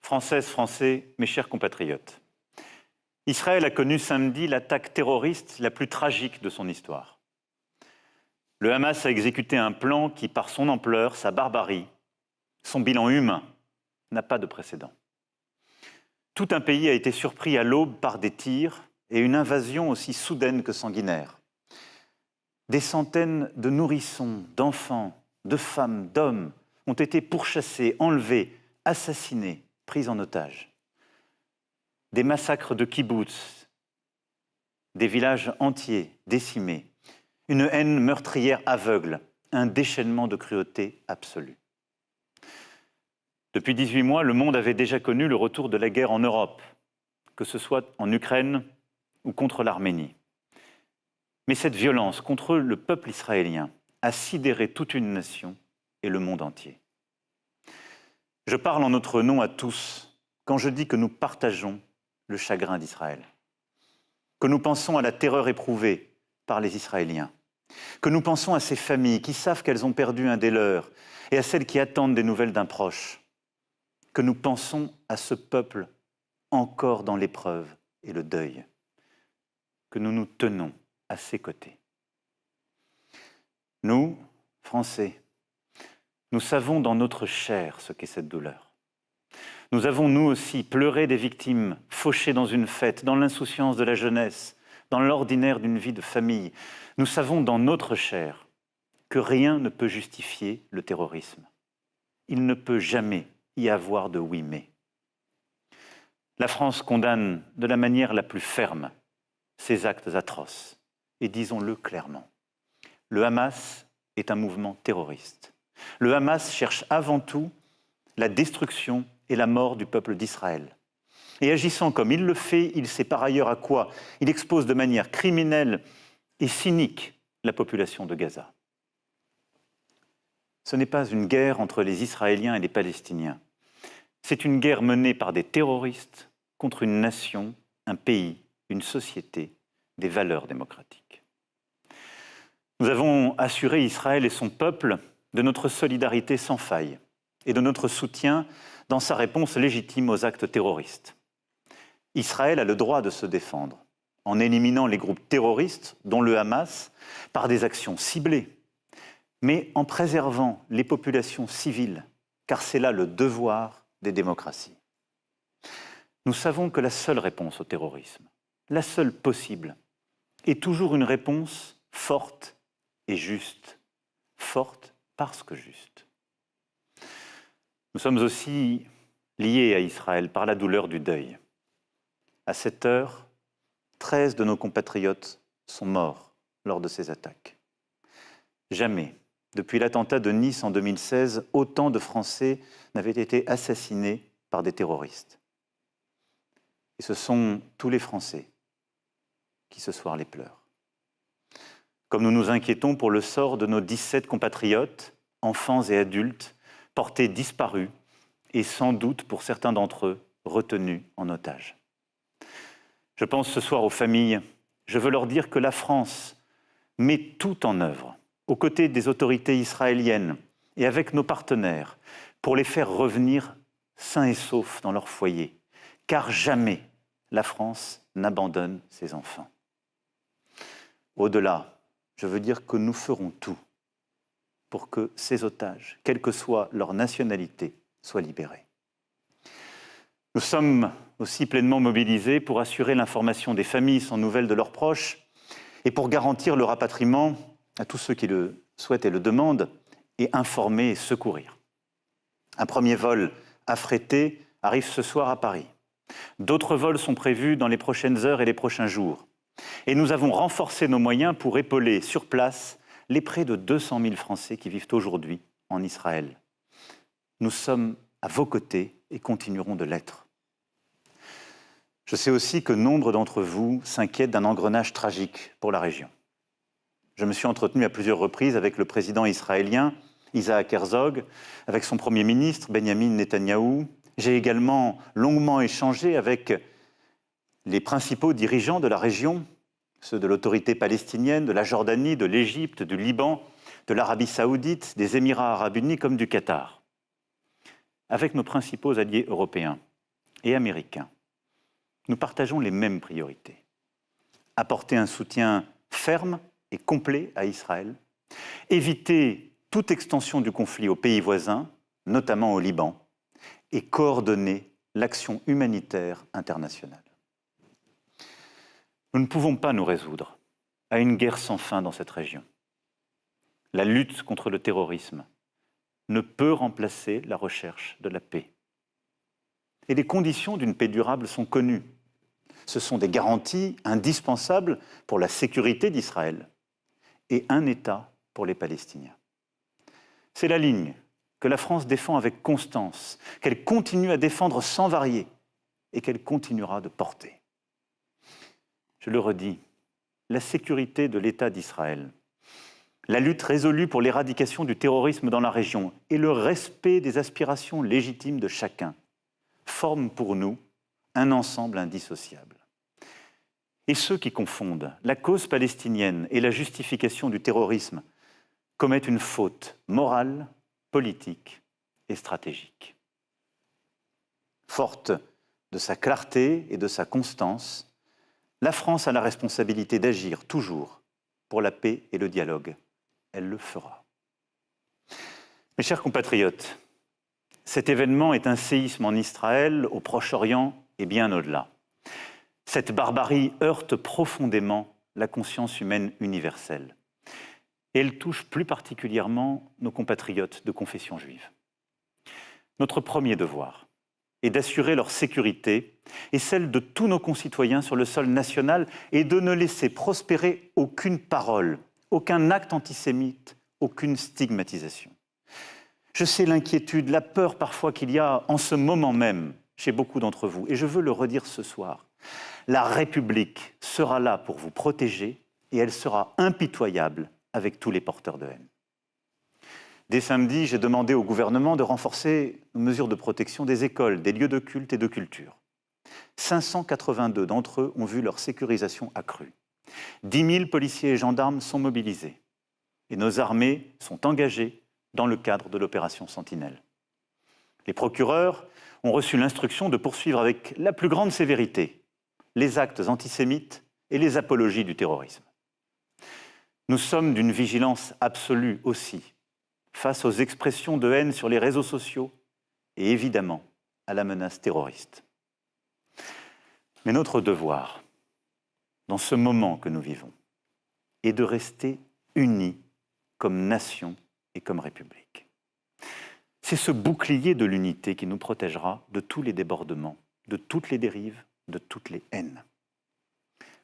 Françaises, Français, mes chers compatriotes, Israël a connu samedi l'attaque terroriste la plus tragique de son histoire. Le Hamas a exécuté un plan qui, par son ampleur, sa barbarie, son bilan humain, n'a pas de précédent. Tout un pays a été surpris à l'aube par des tirs et une invasion aussi soudaine que sanguinaire. Des centaines de nourrissons, d'enfants, de femmes, d'hommes ont été pourchassés, enlevés, assassinés, pris en otage. Des massacres de kibboutz, des villages entiers décimés, une haine meurtrière aveugle, un déchaînement de cruauté absolue. Depuis 18 mois, le monde avait déjà connu le retour de la guerre en Europe, que ce soit en Ukraine ou contre l'Arménie. Mais cette violence contre le peuple israélien a sidéré toute une nation et le monde entier. Je parle en notre nom à tous quand je dis que nous partageons le chagrin d'Israël, que nous pensons à la terreur éprouvée par les Israéliens, que nous pensons à ces familles qui savent qu'elles ont perdu un des leurs et à celles qui attendent des nouvelles d'un proche, que nous pensons à ce peuple encore dans l'épreuve et le deuil, que nous nous tenons à ses côtés. Nous, Français, nous savons dans notre chair ce qu'est cette douleur. Nous avons, nous aussi, pleuré des victimes fauchées dans une fête, dans l'insouciance de la jeunesse, dans l'ordinaire d'une vie de famille. Nous savons dans notre chair que rien ne peut justifier le terrorisme. Il ne peut jamais y avoir de oui mais. La France condamne de la manière la plus ferme ces actes atroces. Et disons-le clairement, le Hamas est un mouvement terroriste. Le Hamas cherche avant tout la destruction et la mort du peuple d'Israël. Et agissant comme il le fait, il sait par ailleurs à quoi il expose de manière criminelle et cynique la population de Gaza. Ce n'est pas une guerre entre les Israéliens et les Palestiniens. C'est une guerre menée par des terroristes contre une nation, un pays, une société, des valeurs démocratiques. Nous avons assuré Israël et son peuple de notre solidarité sans faille et de notre soutien dans sa réponse légitime aux actes terroristes. Israël a le droit de se défendre en éliminant les groupes terroristes, dont le Hamas, par des actions ciblées, mais en préservant les populations civiles, car c'est là le devoir des démocraties. Nous savons que la seule réponse au terrorisme, la seule possible, est toujours une réponse forte et juste. Forte parce que juste. Nous sommes aussi liés à Israël par la douleur du deuil. À cette heure, 13 de nos compatriotes sont morts lors de ces attaques. Jamais, depuis l'attentat de Nice en 2016, autant de Français n'avaient été assassinés par des terroristes. Et ce sont tous les Français qui ce soir les pleurent. Comme nous nous inquiétons pour le sort de nos 17 compatriotes, enfants et adultes, portés disparus et sans doute, pour certains d'entre eux, retenus en otage. Je pense ce soir aux familles. Je veux leur dire que la France met tout en œuvre, aux côtés des autorités israéliennes et avec nos partenaires, pour les faire revenir sains et saufs dans leur foyer. Car jamais la France n'abandonne ses enfants. Au-delà, je veux dire que nous ferons tout pour que ces otages, quelle que soit leur nationalité, soient libérés. Nous sommes aussi pleinement mobilisés pour assurer l'information des familles sans nouvelles de leurs proches et pour garantir le rapatriement à tous ceux qui le souhaitent et le demandent et informer et secourir. Un premier vol affrété arrive ce soir à Paris. D'autres vols sont prévus dans les prochaines heures et les prochains jours. Et nous avons renforcé nos moyens pour épauler sur place les près de 200 000 Français qui vivent aujourd'hui en Israël. Nous sommes à vos côtés et continuerons de l'être. Je sais aussi que nombre d'entre vous s'inquiètent d'un engrenage tragique pour la région. Je me suis entretenu à plusieurs reprises avec le président israélien Isaac Herzog, avec son Premier ministre Benjamin Netanyahou. J'ai également longuement échangé avec les principaux dirigeants de la région, ceux de l'autorité palestinienne, de la Jordanie, de l'Égypte, du Liban, de l'Arabie saoudite, des Émirats arabes unis comme du Qatar. Avec nos principaux alliés européens, et américains, nous partageons les mêmes priorités. Apporter un soutien ferme et complet à Israël, éviter toute extension du conflit aux pays voisins, notamment au Liban, et coordonner l'action humanitaire internationale. Nous ne pouvons pas nous résoudre à une guerre sans fin dans cette région. La lutte contre le terrorisme ne peut remplacer la recherche de la paix. Et les conditions d'une paix durable sont connues. Ce sont des garanties indispensables pour la sécurité d'Israël et un État pour les Palestiniens. C'est la ligne que la France défend avec constance, qu'elle continue à défendre sans varier et qu'elle continuera de porter. Je le redis, la sécurité de l'État d'Israël, la lutte résolue pour l'éradication du terrorisme dans la région et le respect des aspirations légitimes de chacun forment pour nous un ensemble indissociable. Et ceux qui confondent la cause palestinienne et la justification du terrorisme commettent une faute morale, politique et stratégique. Forte de sa clarté et de sa constance, la France a la responsabilité d'agir toujours pour la paix et le dialogue. Elle le fera. Mes chers compatriotes, cet événement est un séisme en Israël, au Proche-Orient et bien au-delà. Cette barbarie heurte profondément la conscience humaine universelle. Et elle touche plus particulièrement nos compatriotes de confession juive. Notre premier devoir est d'assurer leur sécurité et celle de tous nos concitoyens sur le sol national et de ne laisser prospérer aucune parole, aucun acte antisémite, aucune stigmatisation. Je sais l'inquiétude, la peur parfois qu'il y a en ce moment même chez beaucoup d'entre vous, et je veux le redire ce soir. La République sera là pour vous protéger et elle sera impitoyable avec tous les porteurs de haine. Dès samedi, j'ai demandé au gouvernement de renforcer nos mesures de protection des écoles, des lieux de culte et de culture. 582 d'entre eux ont vu leur sécurisation accrue. 10 000 policiers et gendarmes sont mobilisés. Et nos armées sont engagées dans le cadre de l'opération Sentinelle. Les procureurs ont reçu l'instruction de poursuivre avec la plus grande sévérité les actes antisémites et les apologies du terrorisme. Nous sommes d'une vigilance absolue aussi face aux expressions de haine sur les réseaux sociaux et évidemment à la menace terroriste. Mais notre devoir, dans ce moment que nous vivons, est de rester unis comme nation et comme République. C'est ce bouclier de l'unité qui nous protégera de tous les débordements, de toutes les dérives, de toutes les haines.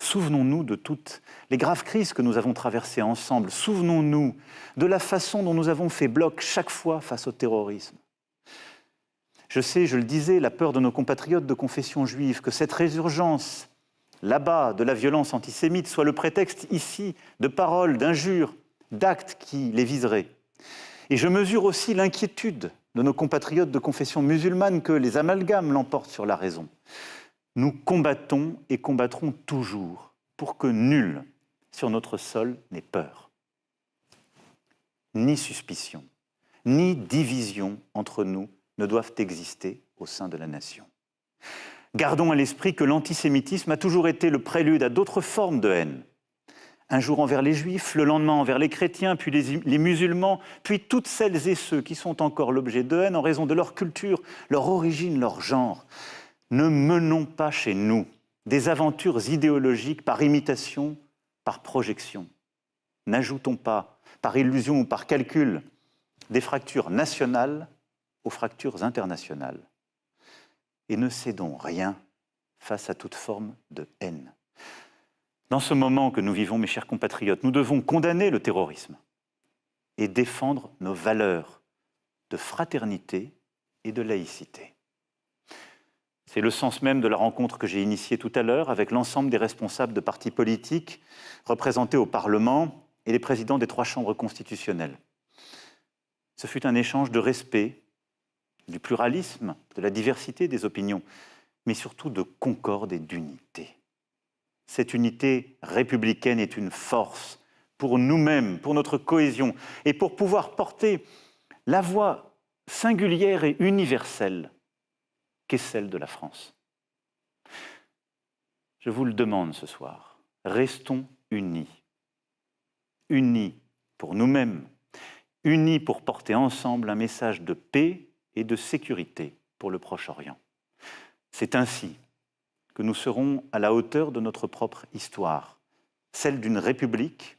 Souvenons-nous de toutes les graves crises que nous avons traversées ensemble. Souvenons-nous de la façon dont nous avons fait bloc chaque fois face au terrorisme. Je sais, je le disais, la peur de nos compatriotes de confession juive, que cette résurgence là-bas de la violence antisémite soit le prétexte ici de paroles, d'injures, d'actes qui les viseraient. Et je mesure aussi l'inquiétude de nos compatriotes de confession musulmane que les amalgames l'emportent sur la raison. Nous combattons et combattrons toujours pour que nul sur notre sol n'ait peur. Ni suspicion, ni division entre nous ne doivent exister au sein de la nation. Gardons à l'esprit que l'antisémitisme a toujours été le prélude à d'autres formes de haine. Un jour envers les Juifs, le lendemain envers les chrétiens, puis les musulmans, puis toutes celles et ceux qui sont encore l'objet de haine en raison de leur culture, leur origine, leur genre. Ne menons pas chez nous des aventures idéologiques par imitation, par projection. N'ajoutons pas, par illusion ou par calcul, des fractures nationales aux fractures internationales. Et ne cédons rien face à toute forme de haine. Dans ce moment que nous vivons, mes chers compatriotes, nous devons condamner le terrorisme et défendre nos valeurs de fraternité et de laïcité. C'est le sens même de la rencontre que j'ai initiée tout à l'heure avec l'ensemble des responsables de partis politiques représentés au Parlement et les présidents des 3 chambres constitutionnelles. Ce fut un échange de respect, du pluralisme, de la diversité des opinions, mais surtout de concorde et d'unité. Cette unité républicaine est une force pour nous-mêmes, pour notre cohésion et pour pouvoir porter la voix singulière et universelle qu'est celle de la France. Je vous le demande ce soir, restons unis. Unis pour nous-mêmes, unis pour porter ensemble un message de paix et de sécurité pour le Proche-Orient. C'est ainsi que nous serons à la hauteur de notre propre histoire, celle d'une république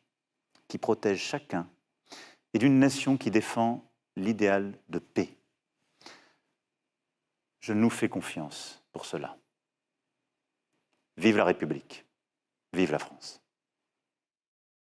qui protège chacun et d'une nation qui défend l'idéal de paix. Je nous fais confiance pour cela. Vive la République, vive la France.